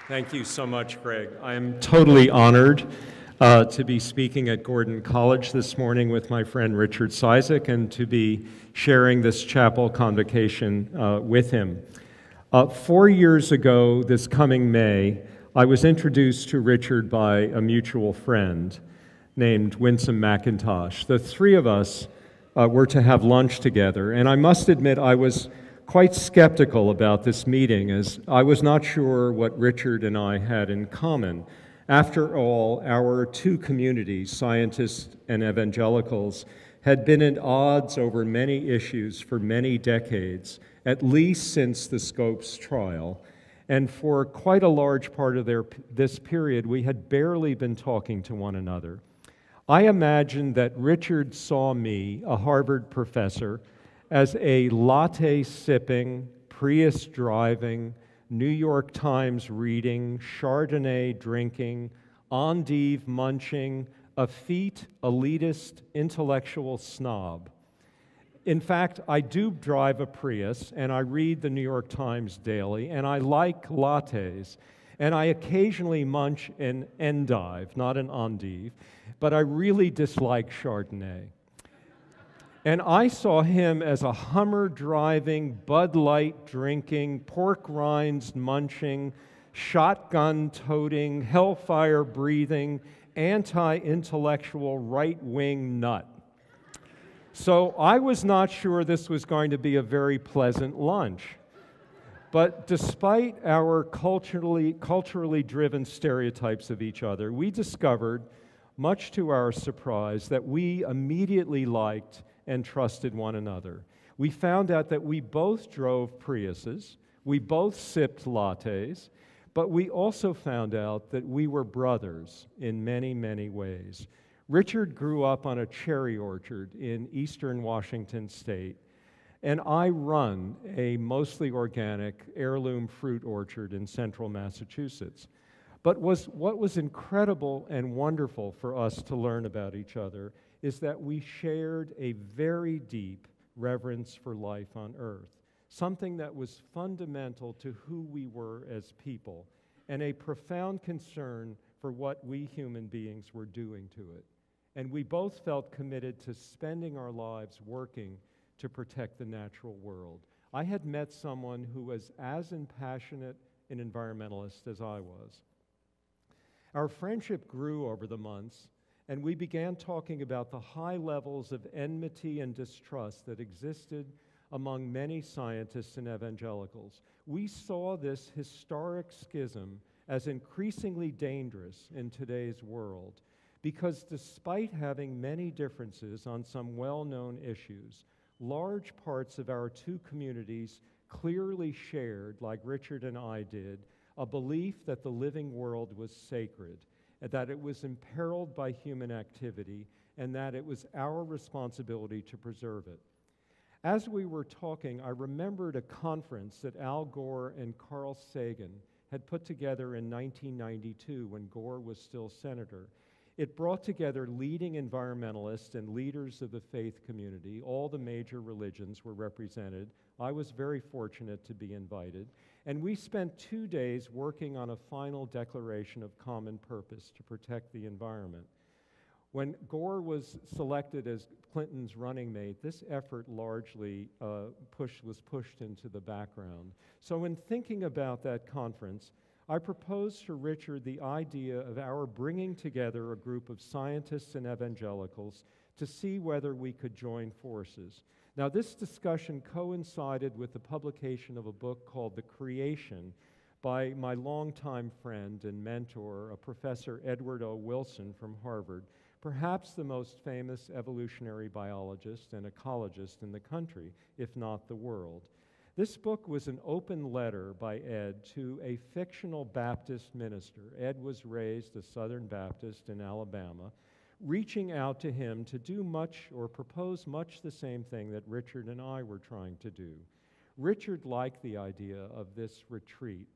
Thank you so much, Greg. I am totally honored to be speaking at Gordon College this morning with my friend Richard Cizik and to be sharing this chapel convocation with him. 4 years ago, this coming May, I was introduced to Richard by a mutual friend named Winsome McIntosh. The three of us were to have lunch together, and I must admit I was quite skeptical about this meeting, as I was not sure what Richard and I had in common. After all, our two communities, scientists and evangelicals, had been at odds over many issues for many decades, at least since the Scopes trial. And for quite a large part of this period, we had barely been talking to one another. I imagined that Richard saw me, a Harvard professor, as a latte-sipping, Prius-driving, New York Times reading, Chardonnay drinking, endive munching, effete, elitist, intellectual snob. In fact, I do drive a Prius, and I read the New York Times daily, and I like lattes, and I occasionally munch an endive, not an endive, but I really dislike Chardonnay. And I saw him as a Hummer-driving, Bud Light drinking, pork rinds munching, shotgun-toting, hellfire-breathing, anti-intellectual right-wing nut. So I was not sure this was going to be a very pleasant lunch. But despite our culturally driven stereotypes of each other, we discovered, much to our surprise, that we immediately liked and trusted one another. We found out that we both drove Priuses, we both sipped lattes, but we also found out that we were brothers in many, many ways. Richard grew up on a cherry orchard in eastern Washington state, and I run a mostly organic heirloom fruit orchard in central Massachusetts. But what was incredible and wonderful for us to learn about each other is that we shared a very deep reverence for life on earth, something that was fundamental to who we were as people, and a profound concern for what we human beings were doing to it. And we both felt committed to spending our lives working to protect the natural world. I had met someone who was as impassionate an environmentalist as I was. Our friendship grew over the months, and we began talking about the high levels of enmity and distrust that existed among many scientists and evangelicals. We saw this historic schism as increasingly dangerous in today's world because despite having many differences on some well-known issues, large parts of our two communities clearly shared, like Richard and I did, a belief that the living world was sacred, that it was imperiled by human activity, and that it was our responsibility to preserve it. As we were talking, I remembered a conference that Al Gore and Carl Sagan had put together in 1992 when Gore was still senator. It brought together leading environmentalists and leaders of the faith community. All the major religions were represented. I was very fortunate to be invited. And we spent 2 days working on a final declaration of common purpose to protect the environment. When Gore was selected as Clinton's running mate, this effort largely was pushed into the background. So in thinking about that conference, I proposed to Richard the idea of our bringing together a group of scientists and evangelicals to see whether we could join forces. Now, this discussion coincided with the publication of a book called The Creation by my longtime friend and mentor, a Professor Edward O. Wilson from Harvard, perhaps the most famous evolutionary biologist and ecologist in the country, if not the world. This book was an open letter by Ed to a fictional Baptist minister. Ed was raised a Southern Baptist in Alabama, reaching out to him to do much or propose much the same thing that Richard and I were trying to do. Richard liked the idea of this retreat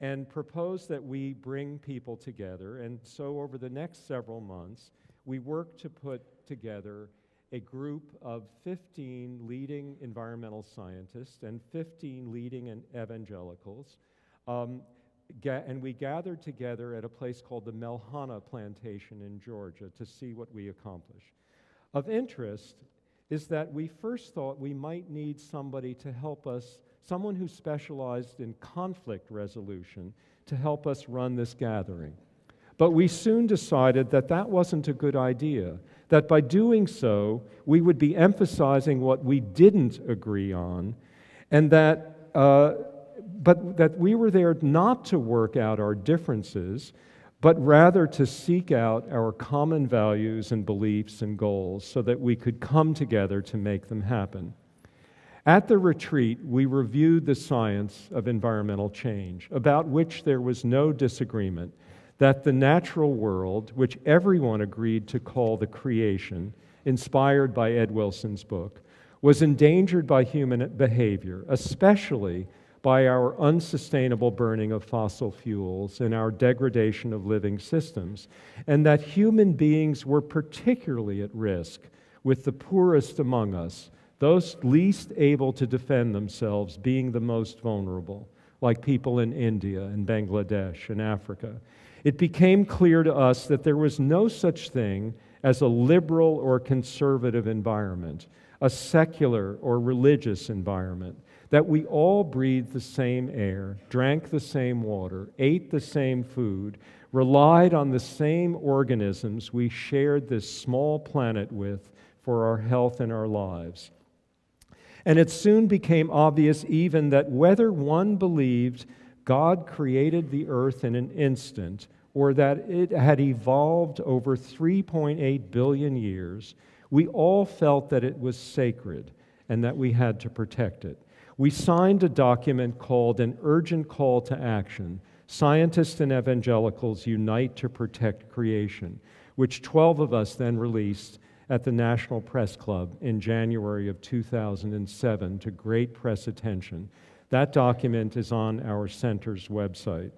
and proposed that we bring people together. And so over the next several months, we worked to put together a group of 15 leading environmental scientists and 15 leading evangelicals and we gathered together at a place called the Melhana Plantation in Georgia to see what we accomplished. Of interest is that we first thought we might need somebody to help us, someone who specialized in conflict resolution, to help us run this gathering. But we soon decided that that wasn't a good idea, that by doing so, we would be emphasizing what we didn't agree on, and that but that we were there not to work out our differences, but rather to seek out our common values and beliefs and goals so that we could come together to make them happen. At the retreat, we reviewed the science of environmental change, about which there was no disagreement, that the natural world, which everyone agreed to call the creation, inspired by Ed Wilson's book, was endangered by human behavior, especially by our unsustainable burning of fossil fuels and our degradation of living systems, and that human beings were particularly at risk, with the poorest among us, those least able to defend themselves being the most vulnerable, like people in India and Bangladesh and Africa. It became clear to us that there was no such thing as a liberal or conservative environment, a secular or religious environment, that we all breathed the same air, drank the same water, ate the same food, relied on the same organisms we shared this small planet with for our health and our lives. And it soon became obvious even that whether one believed God created the earth in an instant or that it had evolved over 3.8 billion years, we all felt that it was sacred and that we had to protect it. We signed a document called An Urgent Call to Action, Scientists and Evangelicals Unite to Protect Creation, which 12 of us then released at the National Press Club in January of 2007 to great press attention. That document is on our center's website.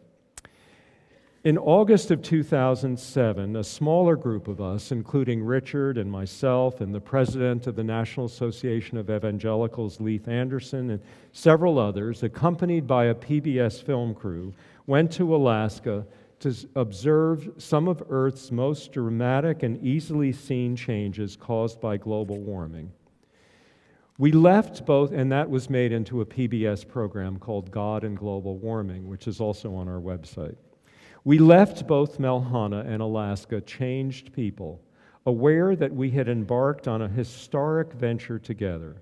In August of 2007, a smaller group of us, including Richard and myself and the president of the National Association of Evangelicals, Leith Anderson, and several others, accompanied by a PBS film crew, went to Alaska to observe some of Earth's most dramatic and easily seen changes caused by global warming. We left both, and that was made into a PBS program called God and Global Warming, which is also on our website. We left both Melhana and Alaska changed people, aware that we had embarked on a historic venture together.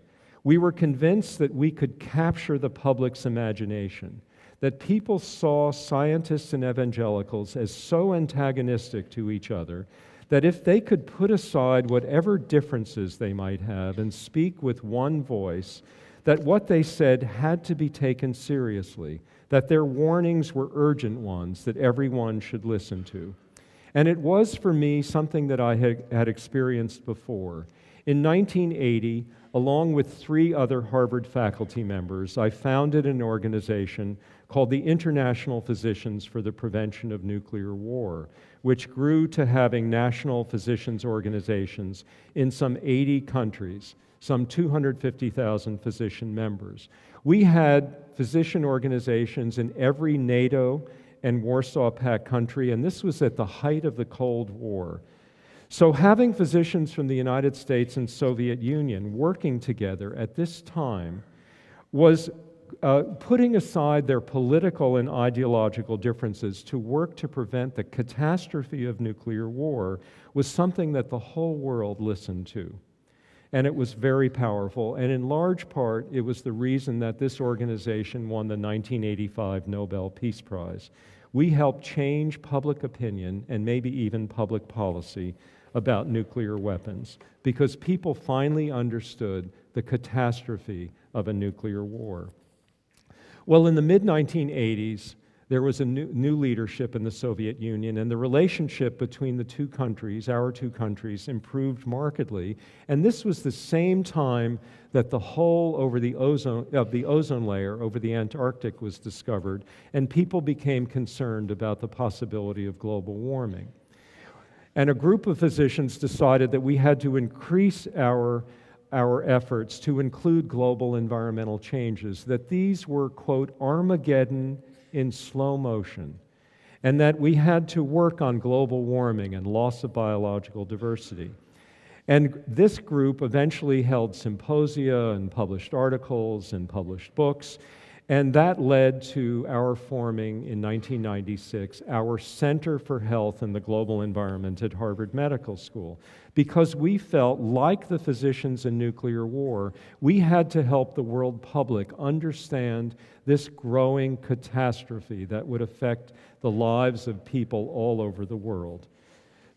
We were convinced that we could capture the public's imagination, that people saw scientists and evangelicals as so antagonistic to each other that if they could put aside whatever differences they might have and speak with one voice, that what they said had to be taken seriously, that their warnings were urgent ones that everyone should listen to. And it was for me something that I had experienced before. In 1980, along with 3 other Harvard faculty members, I founded an organization called the International Physicians for the Prevention of Nuclear War, which grew to having national physicians organizations in some 80 countries, some 250,000 physician members. We had physician organizations in every NATO and Warsaw Pact country, and this was at the height of the Cold War. So having physicians from the United States and Soviet Union working together at this time was putting aside their political and ideological differences to work to prevent the catastrophe of nuclear war was something that the whole world listened to. And it was very powerful, and in large part, it was the reason that this organization won the 1985 Nobel Peace Prize. We helped change public opinion and maybe even public policy about nuclear weapons because people finally understood the catastrophe of a nuclear war. Well, in the mid-1980s, there was a new leadership in the Soviet Union, and the relationship between the two countries, our two countries, improved markedly. And this was the same time that the hole over the ozone layer over the Antarctic was discovered, and people became concerned about the possibility of global warming. And a group of physicians decided that we had to increase our efforts to include global environmental changes, that these were, quote, Armageddon in slow motion, and that we had to work on global warming and loss of biological diversity. And this group eventually held symposia and published articles and published books, and that led to our forming in 1996 our Center for Health and the Global Environment at Harvard Medical School, because we felt, like the physicians in nuclear war, we had to help the world public understand this growing catastrophe that would affect the lives of people all over the world.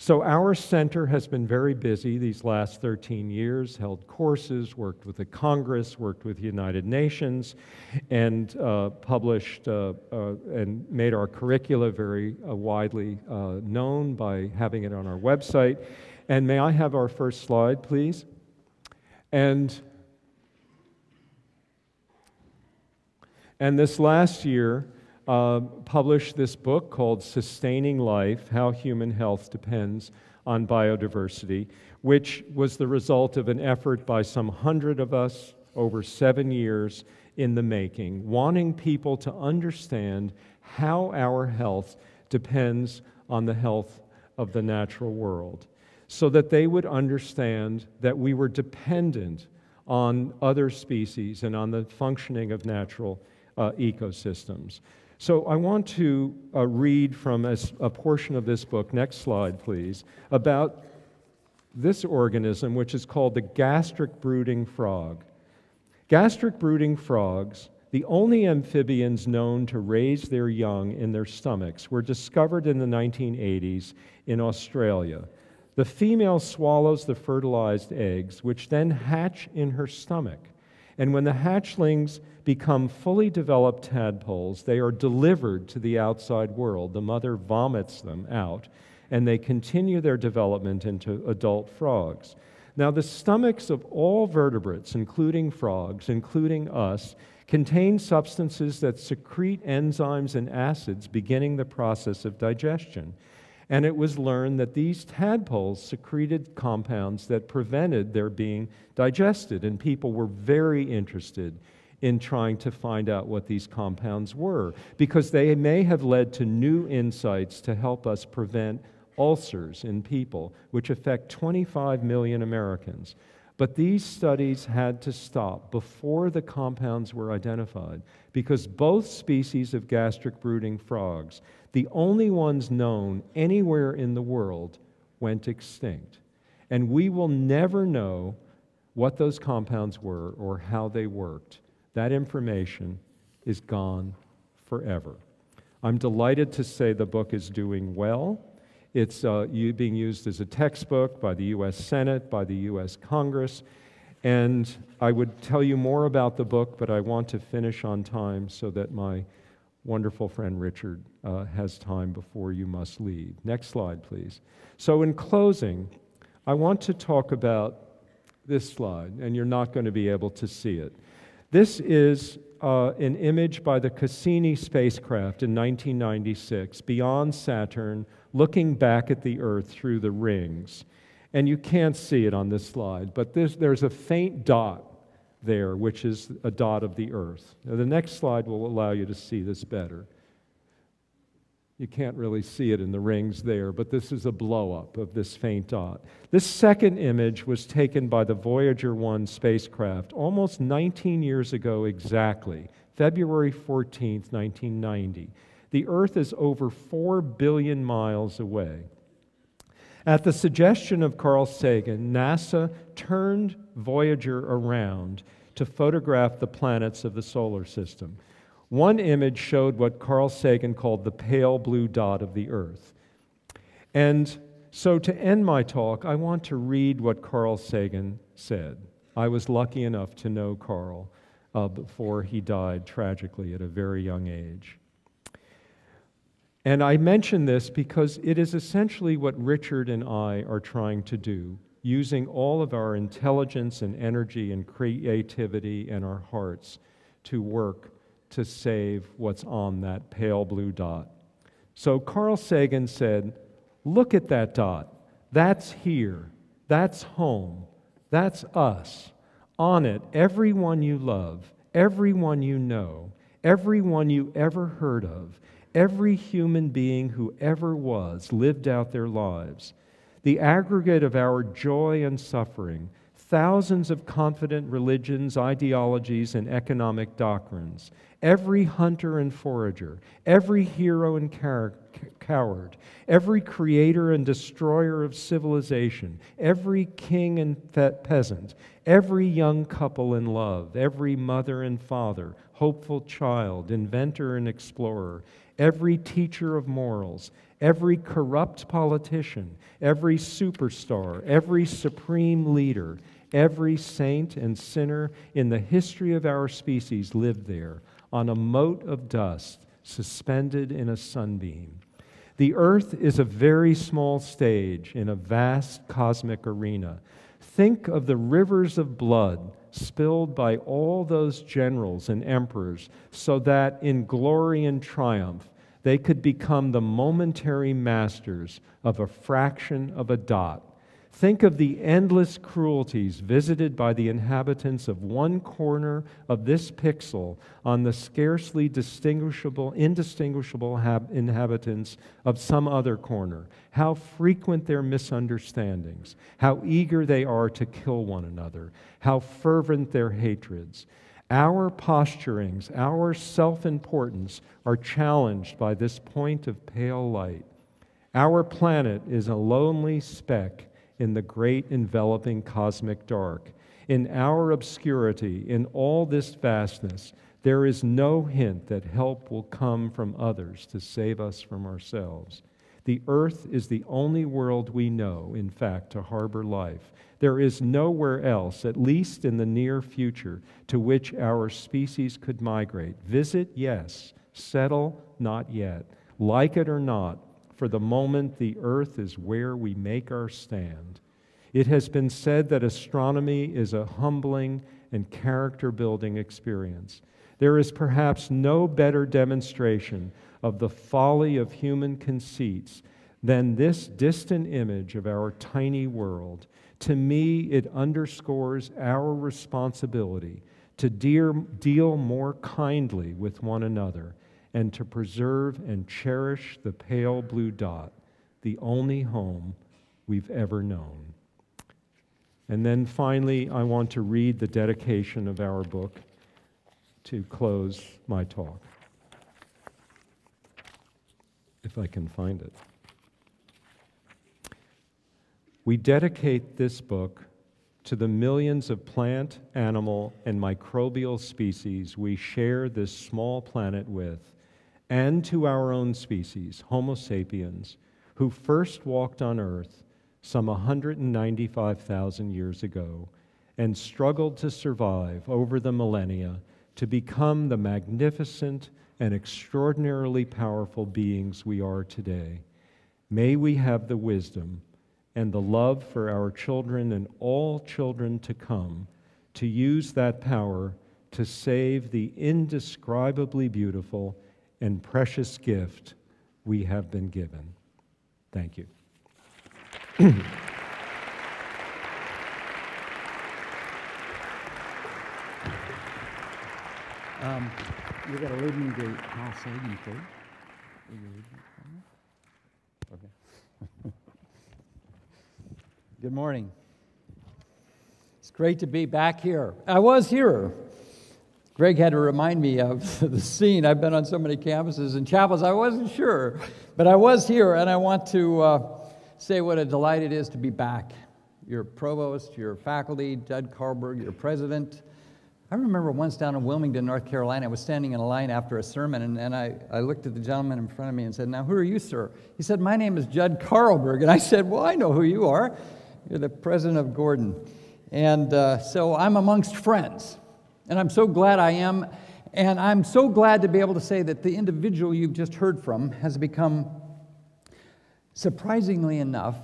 So our center has been very busy these last 13 years, held courses, worked with the Congress, worked with the United Nations, and published and made our curricula very widely known by having it on our website. And may I have our first slide, please? And this last year, published this book called Sustaining Life, How Human Health Depends on Biodiversity, which was the result of an effort by some 100 of us over 7 years in the making, wanting people to understand how our health depends on the health of the natural world, so that they would understand that we were dependent on other species and on the functioning of natural ecosystems. So I want to read from a portion of this book, next slide please, about this organism which is called the gastric brooding frog. Gastric brooding frogs, the only amphibians known to raise their young in their stomachs, were discovered in the 1980s in Australia. The female swallows the fertilized eggs, which then hatch in her stomach. And when the hatchlings become fully developed tadpoles, they are delivered to the outside world. The mother vomits them out, and they continue their development into adult frogs. Now, the stomachs of all vertebrates, including frogs, including us, contain substances that secrete enzymes and acids beginning the process of digestion. And it was learned that these tadpoles secreted compounds that prevented their being digested, and people were very interested in trying to find out what these compounds were, because they may have led to new insights to help us prevent ulcers in people, which affect 25 million Americans. But these studies had to stop before the compounds were identified, because both species of gastric brooding frogs, the only ones known anywhere in the world, went extinct. And we will never know what those compounds were or how they worked. That information is gone forever. I'm delighted to say the book is doing well. It's being used as a textbook by the U.S. Senate, by the U.S. Congress, and I would tell you more about the book, but I want to finish on time so that my wonderful friend Richard has time before you must leave. Next slide, please. So in closing, I want to talk about this slide, and you're not going to be able to see it. This is an image by the Cassini spacecraft in 1996, beyond Saturn, looking back at the Earth through the rings. And you can't see it on this slide, but there's a faint dot there, which is a dot of the Earth. Now, the next slide will allow you to see this better. You can't really see it in the rings there, but this is a blow-up of this faint dot. This second image was taken by the Voyager 1 spacecraft almost 19 years ago exactly, February 14th, 1990. The Earth is over 4 billion miles away. At the suggestion of Carl Sagan, NASA turned Voyager around to photograph the planets of the solar system. One image showed what Carl Sagan called the pale blue dot of the Earth. And so to end my talk, I want to read what Carl Sagan said. I was lucky enough to know Carl before he died tragically at a very young age. And I mention this because it is essentially what Richard and I are trying to do, using all of our intelligence and energy and creativity and our hearts to work to save what's on that pale blue dot. So Carl Sagan said, look at that dot. That's here. That's home. That's us. On it, everyone you love, everyone you know, everyone you ever heard of, every human being who ever was lived out their lives. The aggregate of our joy and suffering, thousands of confident religions, ideologies, and economic doctrines, every hunter and forager, every hero and coward, every creator and destroyer of civilization, every king and peasant, every young couple in love, every mother and father, hopeful child, inventor and explorer, every teacher of morals, every corrupt politician, every superstar, every supreme leader, every saint and sinner in the history of our species lived there on a mote of dust suspended in a sunbeam. The earth is a very small stage in a vast cosmic arena. Think of the rivers of blood spilled by all those generals and emperors so that in glory and triumph they could become the momentary masters of a fraction of a dot. Think of the endless cruelties visited by the inhabitants of one corner of this pixel on the scarcely indistinguishable inhabitants of some other corner. How frequent their misunderstandings, how eager they are to kill one another, how fervent their hatreds. Our posturings, our self-importance are challenged by this point of pale light. Our planet is a lonely speck in the great enveloping cosmic dark. In our obscurity, in all this vastness, there is no hint that help will come from others to save us from ourselves. The earth is the only world we know, in fact, to harbor life. There is nowhere else, at least in the near future, to which our species could migrate. Visit, yes. Settle, not yet. Like it or not, for the moment the earth is where we make our stand. It has been said that astronomy is a humbling and character-building experience. There is perhaps no better demonstration of the folly of human conceits than this distant image of our tiny world. To me, it underscores our responsibility to deal more kindly with one another and to preserve and cherish the pale blue dot, the only home we've ever known. And then finally, I want to read the dedication of our book to close my talk, if I can find it. We dedicate this book to the millions of plant, animal, and microbial species we share this small planet with, and to our own species, Homo sapiens, who first walked on Earth some 195,000 years ago and struggled to survive over the millennia to become the magnificent and extraordinarily powerful beings we are today. May we have the wisdom and the love for our children and all children to come to use that power to save the indescribably beautiful and precious gift we have been given. Thank you. You're going to lead me to Carl Sagan, please? Will you read that for me? Okay. Good morning. It's great to be back here. I was here. Greg had to remind me of the scene. I've been on so many campuses and chapels, I wasn't sure. But I was here, and I want to say what a delight it is to be back. Your provost, your faculty, Judd Carlberg, your president. I remember once down in Wilmington, North Carolina, I was standing in a line after a sermon, and I looked at the gentleman in front of me and said, "Now, who are you, sir?" He said, "My name is Judd Carlberg." And I said, "Well, I know who you are. You're the president of Gordon." And so I'm amongst friends. And I'm so glad I am. And I'm so glad to be able to say that the individual you've just heard from has become, surprisingly enough,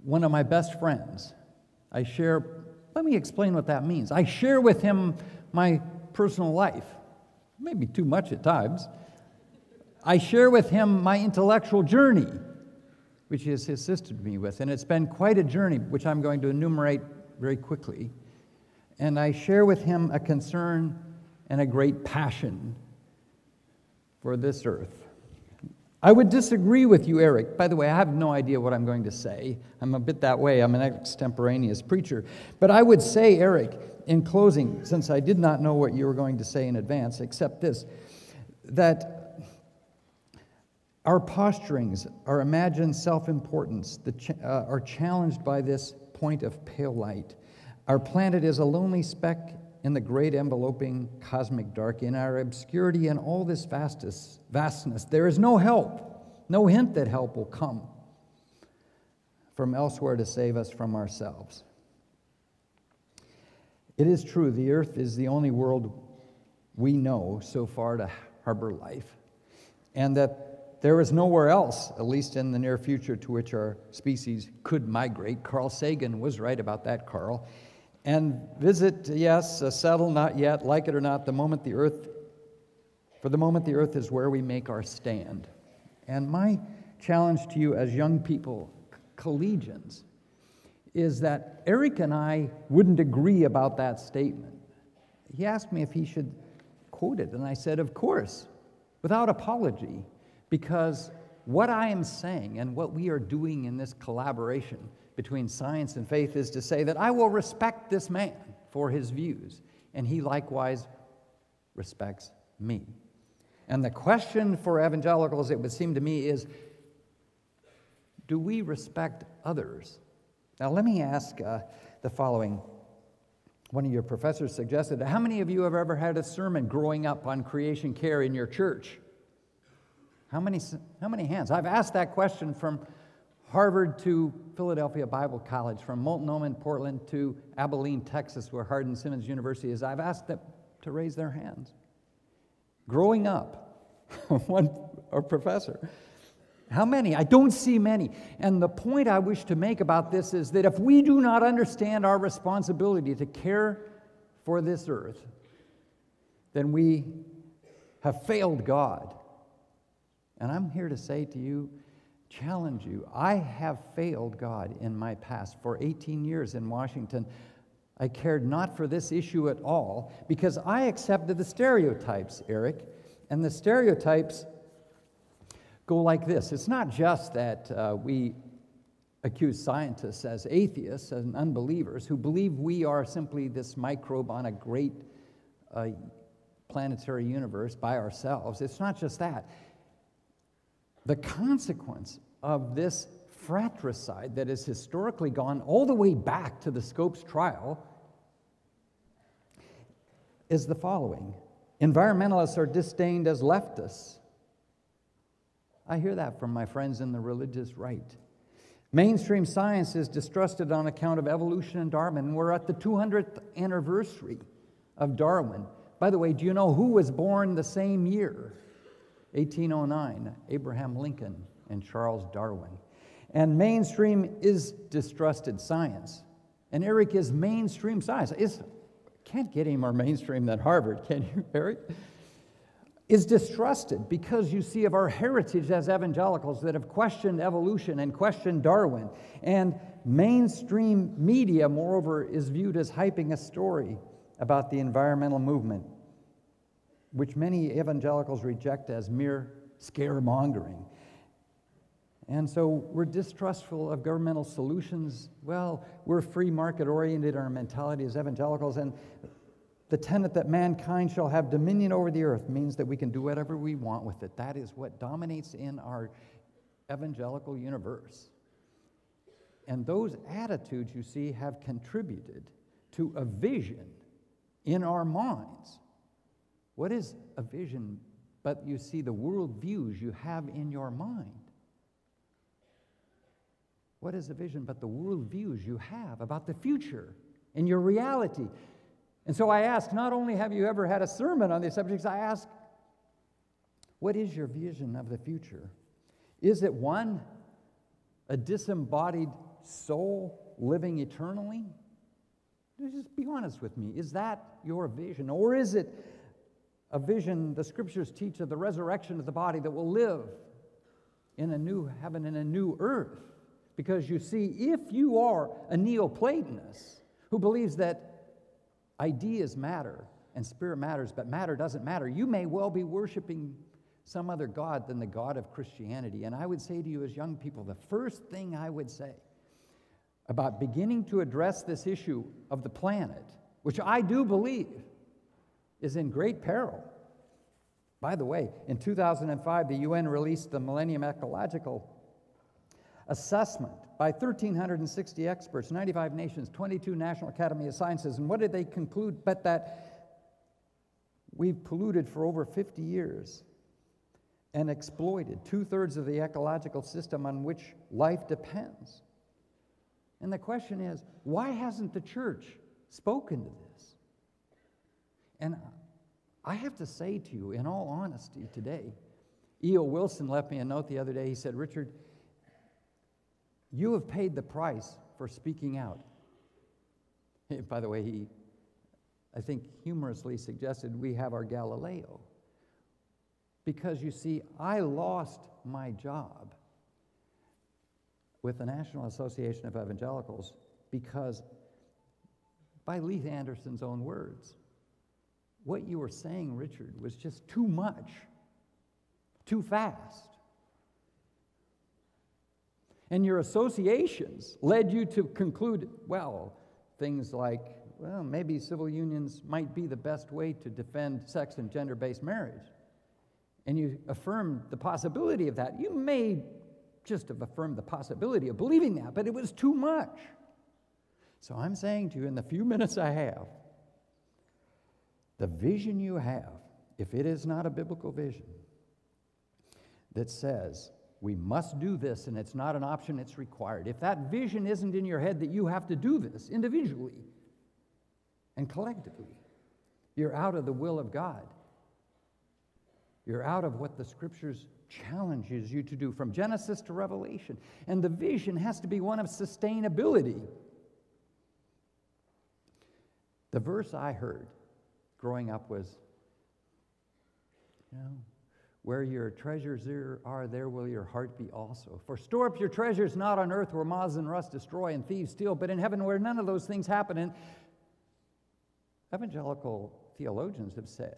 one of my best friends. Let me explain what that means. I share with him my personal life, maybe too much at times. I share with him my intellectual journey, which he has assisted me with. And it's been quite a journey, which I'm going to enumerate very quickly. And I share with him a concern and a great passion for this earth. I would disagree with you, Eric. By the way, I have no idea what I'm going to say. I'm a bit that way. I'm an extemporaneous preacher. But I would say, Eric, in closing, since I did not know what you were going to say in advance, except this, that our posturings, our imagined self-importance, are challenged by this point of pale light. Our planet is a lonely speck in the great enveloping cosmic dark. In our obscurity and all this vastness, there is no help, no hint that help will come from elsewhere to save us from ourselves. It is true, the earth is the only world we know so far to harbor life, and that there is nowhere else, at least in the near future, to which our species could migrate. Carl Sagan was right about that, Carl. And visit, yes, settle, not yet, like it or not, for the moment the earth is where we make our stand. And my challenge to you as young people, collegians, is that Eric and I wouldn't agree about that statement. He asked me if he should quote it, and I said, of course, without apology, because what I am saying and what we are doing in this collaboration between science and faith is to say that I will respect this man for his views, and he likewise respects me. And the question for evangelicals, it would seem to me, is, do we respect others? Now let me ask the following. One of your professors suggested, how many of you have ever had a sermon growing up on creation care in your church? How many hands? I've asked that question from Harvard to Philadelphia Bible College, from Multnomah, Portland to Abilene, Texas, where Hardin-Simmons University is. I've asked them to raise their hands. Growing up, a professor, how many? I don't see many. And the point I wish to make about this is that if we do not understand our responsibility to care for this earth, then we have failed God. And I'm here to say to you, challenge you, I have failed God in my past. For 18 years in Washington, I cared not for this issue at all because I accepted the stereotypes, Eric. And the stereotypes go like this. It's not just that we accuse scientists as atheists and unbelievers who believe we are simply this microbe on a great planetary universe by ourselves. It's not just that. The consequence of this fratricide that has historically gone all the way back to the Scopes trial is the following. Environmentalists are disdained as leftists. I hear that from my friends in the religious right. Mainstream science is distrusted on account of evolution and Darwin. We're at the 200th anniversary of Darwin. By the way, do you know who was born the same year? 1809, Abraham Lincoln and Charles Darwin. And mainstream is distrusted science. And Eric is mainstream science. Can't get any more mainstream than Harvard, can you, Eric? Is distrusted because you see of our heritage as evangelicals that have questioned evolution and questioned Darwin. And mainstream media, moreover, is viewed as hyping a story about the environmental movement, which many evangelicals reject as mere scaremongering. And so we're distrustful of governmental solutions. Well, we're free market-oriented in our mentality as evangelicals, and the tenet that mankind shall have dominion over the earth means that we can do whatever we want with it. That is what dominates in our evangelical universe. And those attitudes, you see, have contributed to a vision in our minds. What is a vision but you see the worldviews you have in your mind? What is a vision but the worldviews you have about the future and your reality? And so I ask, not only have you ever had a sermon on these subjects, I ask, what is your vision of the future? Is it one, a disembodied soul living eternally? Just be honest with me. Is that your vision? Or is it a vision the scriptures teach of the resurrection of the body that will live in a new heaven and a new earth? Because you see, if you are a Neoplatonist who believes that ideas matter and spirit matters, but matter doesn't matter, you may well be worshiping some other God than the God of Christianity. And I would say to you as young people, the first thing I would say about beginning to address this issue of the planet, which I do believe is in great peril. By the way, in 2005, the UN released the Millennium Ecological Assessment by 1,360 experts, 95 nations, 22 National Academy of Sciences. And what did they conclude? But that we've polluted for over 50 years and exploited 2/3 of the ecological system on which life depends. And the question is, why hasn't the church spoken to this? And I have to say to you, in all honesty today, E.O. Wilson left me a note the other day. He said, Richard, you have paid the price for speaking out. By the way, he, I think, humorously suggested we have our Galileo. Because, you see, I lost my job with the National Association of Evangelicals because, by Leith Anderson's own words, what you were saying, Richard, was just too much, too fast. And your associations led you to conclude, well, things like, well, maybe civil unions might be the best way to defend sex and gender-based marriage. And you affirmed the possibility of that. You may just have affirmed the possibility of believing that, but it was too much. So I'm saying to you, in the few minutes I have, the vision you have, if it is not a biblical vision that says we must do this and it's not an option, it's required. If that vision isn't in your head that you have to do this individually and collectively, you're out of the will of God. You're out of what the Scriptures challenges you to do from Genesis to Revelation. And the vision has to be one of sustainability. The verse I heard growing up was, where your treasures are, there will your heart be also. For store up your treasures not on earth where moths and rust destroy and thieves steal, but in heaven where none of those things happen. And evangelical theologians have said,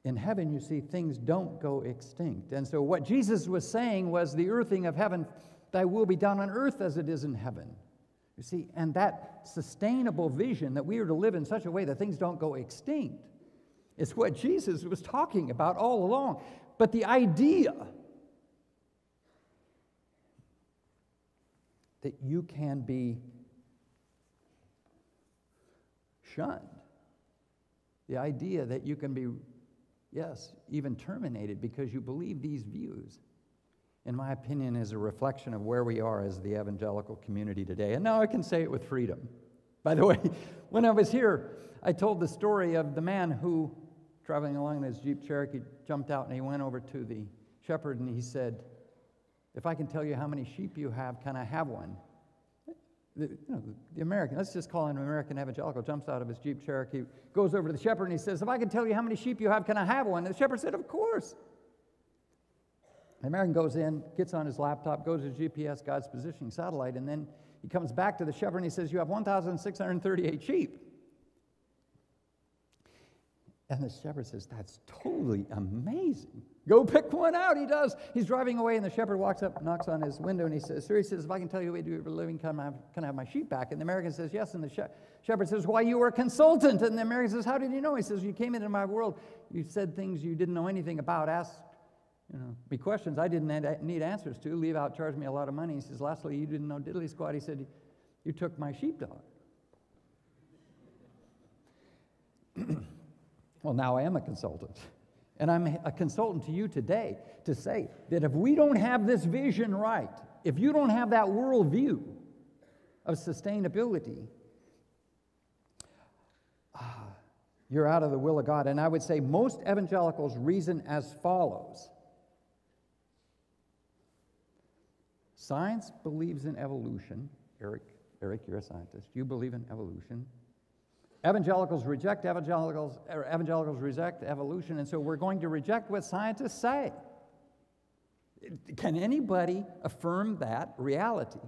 in heaven, you see, things don't go extinct. And so what Jesus was saying was the earthing of heaven, thy will be done on earth as it is in heaven. You see, and that sustainable vision that we are to live in such a way that things don't go extinct is what Jesus was talking about all along. But the idea that you can be shunned, the idea that you can be, yes, even terminated because you believe these views, in my opinion, is a reflection of where we are as the evangelical community today. And now I can say it with freedom. By the way, when I was here, I told the story of the man who, traveling along in his Jeep Cherokee, jumped out and he went over to the shepherd and he said, if I can tell you how many sheep you have, can I have one? The American, let's just call him an American evangelical, jumps out of his Jeep Cherokee, goes over to the shepherd and he says, if I can tell you how many sheep you have, can I have one? And the shepherd said, of course. The American goes in, gets on his laptop, goes to GPS, God's positioning satellite, and then he comes back to the shepherd and he says, you have 1,638 sheep. And the shepherd says, that's totally amazing. Go pick one out. He does. He's driving away, and the shepherd walks up, knocks on his window, and he says, sir, he says, if I can tell you what you do for a living, can I have my sheep back? And the American says, yes. And the shepherd says, why, you were a consultant. And the American says, how did you know? He says, you came into my world. You said things you didn't know anything about. Asked me questions I didn't need answers to. Leave out, charge me a lot of money. He says, lastly, you didn't know diddly squat. He said, you took my sheepdog. Well, now I am a consultant. And I'm a consultant to you today to say that if we don't have this vision right, if you don't have that worldview of sustainability, you're out of the will of God. And I would say most evangelicals reason as follows. Science believes in evolution. Eric, you're a scientist. You believe in evolution. Evangelicals reject evangelicals reject evolution, and so we're going to reject what scientists say. Can anybody affirm that reality?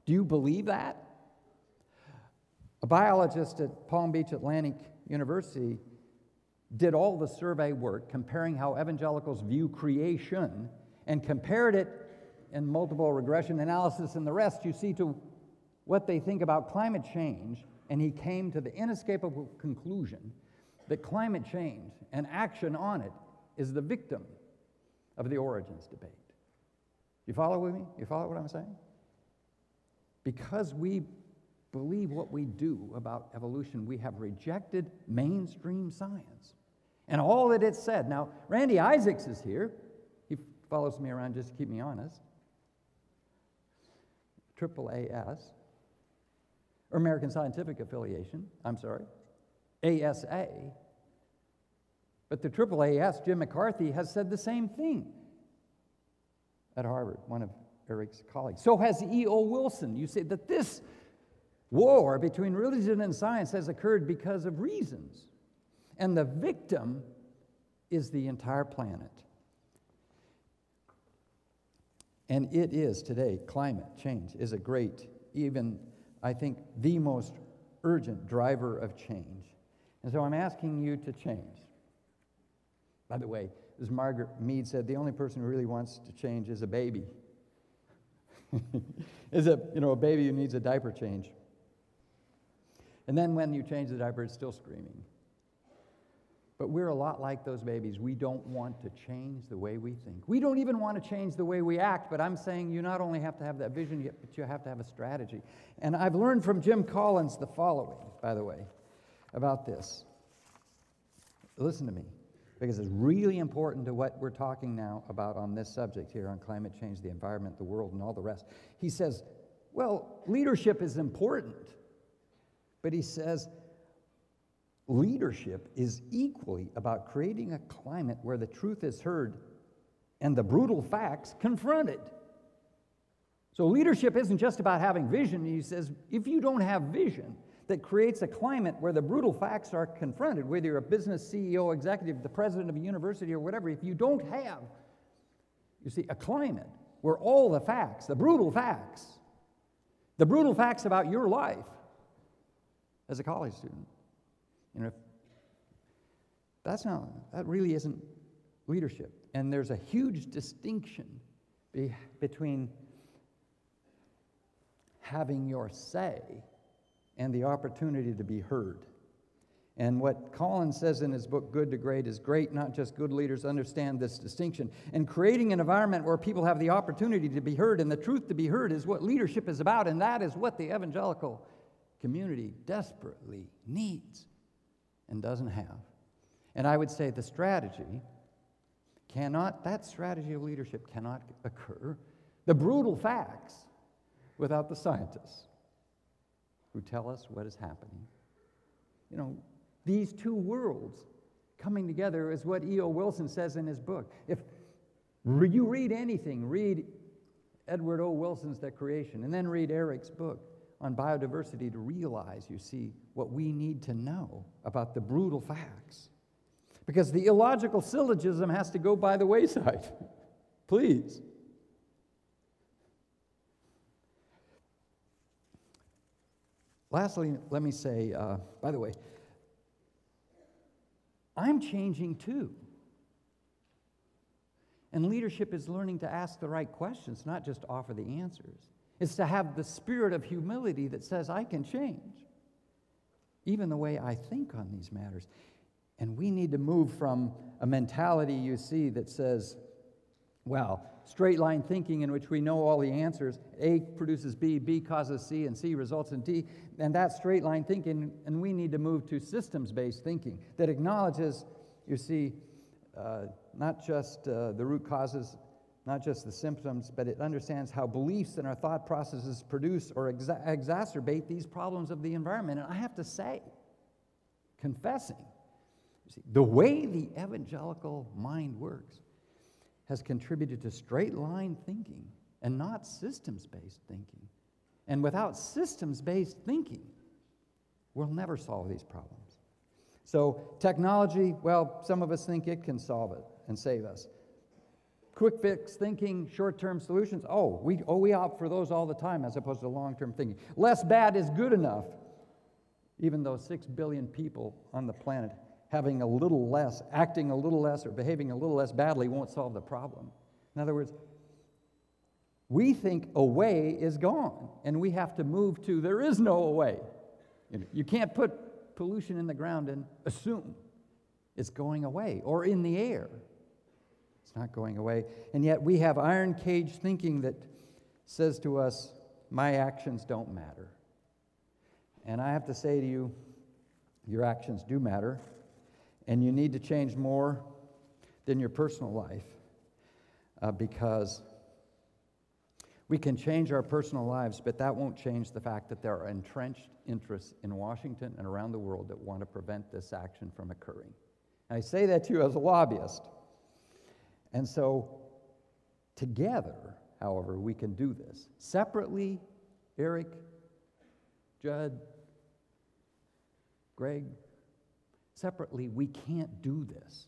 Do you believe that? A biologist at Palm Beach Atlantic University did all the survey work comparing how evangelicals view creation and compared it in multiple regression analysis and the rest, you see, to what they think about climate change, and he came to the inescapable conclusion that climate change and action on it is the victim of the origins debate. You follow with me? You follow what I'm saying? Because we believe what we do about evolution, we have rejected mainstream science and all that it said. Now, Randy Isaacs is here. He follows me around just to keep me honest. AAAS, or American Scientific Affiliation, I'm sorry, ASA. But the AAAS, Jim McCarthy, has said the same thing at Harvard, one of Eric's colleagues. So has E.O. Wilson. You say that this war between religion and science has occurred because of reasons, and the victim is the entire planet. And it is today, climate change is a great, even, I think, the most urgent driver of change. And so I'm asking you to change. By the way, as Margaret Mead said, the only person who really wants to change is a baby. Is a baby who needs a diaper change. And then when you change the diaper, it's still screaming. But we're a lot like those babies. We don't want to change the way we think. We don't even want to change the way we act, but I'm saying you not only have to have that vision, but you have to have a strategy. And I've learned from Jim Collins the following, by the way, about this. Listen to me, because it's really important to what we're talking now about on this subject here on climate change, the environment, the world, and all the rest. He says, well, leadership is important, but he says, leadership is equally about creating a climate where the truth is heard and the brutal facts confronted. So leadership isn't just about having vision. He says, if you don't have vision that creates a climate where the brutal facts are confronted, whether you're a business CEO, executive, the president of a university, or whatever, if you don't have, you see, a climate where all the facts, the brutal facts about your life as a college student, that really isn't leadership. And there's a huge distinction between having your say and the opportunity to be heard. And what Collins says in his book, Good to Great, is great. Not just good leaders understand this distinction. And creating an environment where people have the opportunity to be heard and the truth to be heard is what leadership is about, and that is what the evangelical community desperately needs and doesn't have. And I would say the strategy that strategy of leadership cannot occur, the brutal facts, without the scientists who tell us what is happening. These two worlds coming together is what E.O. Wilson says in his book. If you read anything, read Edward O. Wilson's The Creation, and then read Eric's book on biodiversity to realize, you see, what we need to know about the brutal facts. Because the illogical syllogism has to go by the wayside. Please. Lastly, let me say, by the way, I'm changing too. And leadership is learning to ask the right questions, not just offer the answers. It's to have the spirit of humility that says, I can change, even the way I think on these matters. And we need to move from a mentality, you see, that says, well, straight line thinking in which we know all the answers, A produces B, B causes C, and C results in D, and that's straight line thinking, and we need to move to systems-based thinking that acknowledges, you see, not just the root causes, not just the symptoms, but it understands how beliefs and our thought processes produce or exacerbate these problems of the environment. And I have to say, confessing, you see, the way the evangelical mind works has contributed to straight-line thinking and not systems-based thinking. And without systems-based thinking, we'll never solve these problems. So technology, well, some of us think it can solve it and save us. Quick fix thinking, short-term solutions, we opt for those all the time as opposed to long-term thinking. Less bad is good enough, even though 6 billion people on the planet having a little less, acting a little less, or behaving a little less badly won't solve the problem. In other words, we think a way is gone, and we have to move to there is no way. You can't put pollution in the ground and assume it's going away, or in the air. It's not going away. And yet we have iron cage thinking that says to us, my actions don't matter. And I have to say to you, your actions do matter, and you need to change more than your personal life, because we can change our personal lives, but that won't change the fact that there are entrenched interests in Washington and around the world that want to prevent this action from occurring. And I say that to you as a lobbyist. And so, together, however, we can do this. Separately, Eric, Judd, Greg, separately, we can't do this.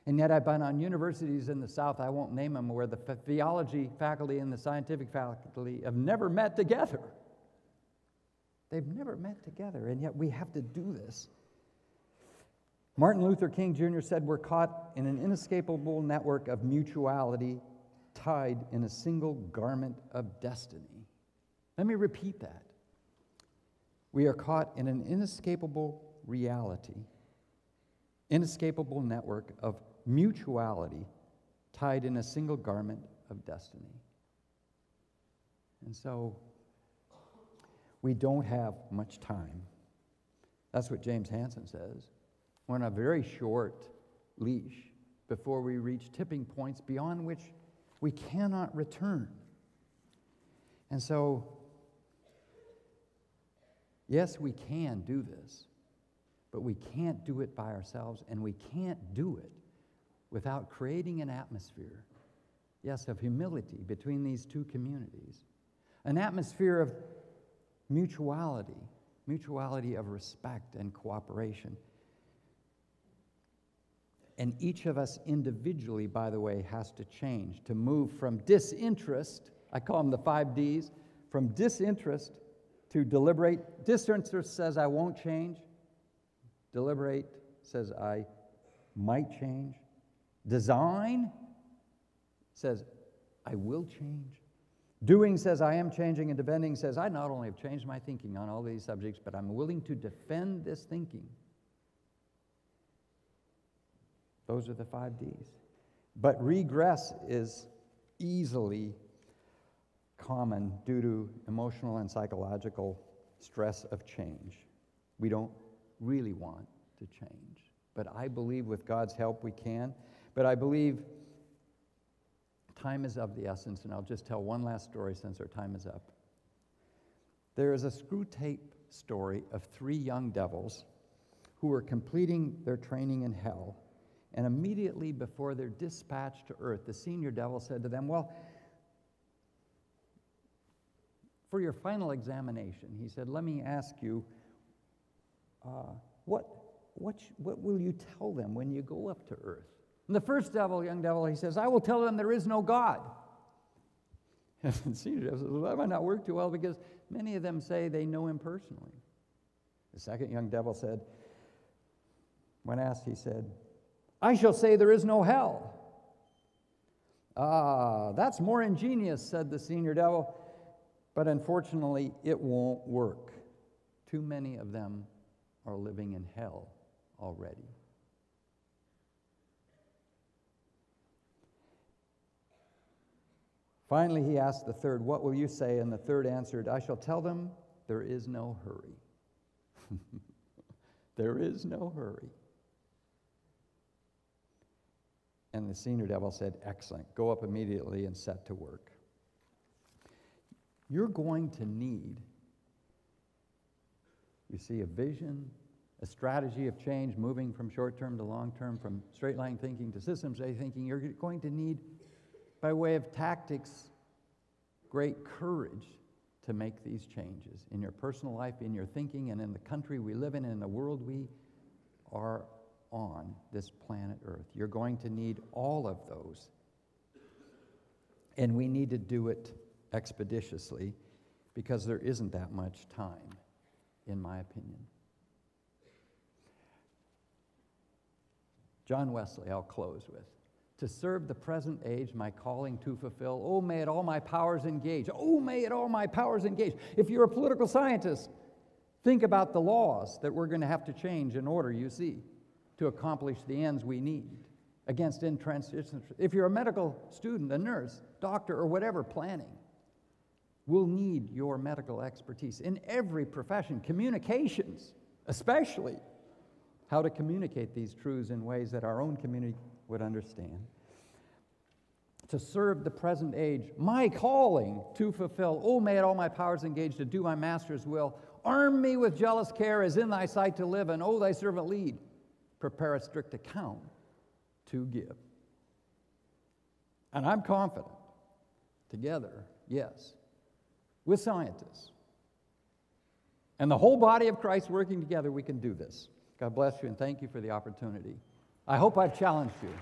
And yet I've been on universities in the South, I won't name them, where the theology faculty and the scientific faculty have never met together. They've never met together, and yet we have to do this. Martin Luther King Jr. said we're caught in an inescapable network of mutuality tied in a single garment of destiny. Let me repeat that. We are caught in an inescapable reality, inescapable network of mutuality tied in a single garment of destiny. And so we don't have much time. That's what James Hansen says. We're on a very short leash before we reach tipping points beyond which we cannot return. And so, yes, we can do this, but we can't do it by ourselves, and we can't do it without creating an atmosphere, yes, of humility between these two communities, an atmosphere of mutuality of respect and cooperation. And each of us individually, by the way, has to change to move from disinterest, I call them the 5 Ds, from disinterest to deliberate. Disinterest says I won't change. Deliberate says I might change. Design says I will change. Doing says I am changing, and defending says I not only have changed my thinking on all these subjects, but I'm willing to defend this thinking. Those are the 5 Ds. But regress is easily common due to emotional and psychological stress of change. We don't really want to change. But I believe with God's help we can. But I believe time is of the essence, and I'll just tell one last story since our time is up. There is a screw tape story of 3 young devils who were completing their training in hell. And immediately before their dispatch to earth, the senior devil said to them, well, for your final examination, he said, let me ask you, what will you tell them when you go up to earth? And the first devil, young devil, he says, I will tell them there is no God. And the senior devil says, well, that might not work too well because many of them say they know him personally. The second young devil said, when asked, he said, I shall say there is no hell. Ah, that's more ingenious, said the senior devil, but unfortunately it won't work. Too many of them are living in hell already. Finally, he asked the third, what will you say? And the third answered, I shall tell them there is no hurry. There is no hurry. And the senior devil said, excellent, go up immediately and set to work. You're going to need, you see, a vision, a strategy of change, moving from short-term to long-term, from straight-line thinking to systems-based thinking. You're going to need, by way of tactics, great courage to make these changes in your personal life, in your thinking, and in the country we live in, and in the world we are on this planet Earth. You're going to need all of those. And we need to do it expeditiously because there isn't that much time, in my opinion. John Wesley, I'll close with. To serve the present age, my calling to fulfill. Oh, may it all my powers engage. Oh, may it all my powers engage. If you're a political scientist, think about the laws that we're going to have to change in order, you see, to accomplish the ends we need against intransigence. If you're a medical student, a nurse, doctor, or whatever planning, we'll need your medical expertise in every profession. Communications, especially how to communicate these truths in ways that our own community would understand. To serve the present age, my calling to fulfill. Oh, may it all my powers engage to do my master's will. Arm me with jealous care as in thy sight to live, and oh, thy servant lead. Prepare a strict account to give. And I'm confident, together, yes, with scientists, and the whole body of Christ working together, we can do this. God bless you, and thank you for the opportunity. I hope I've challenged you.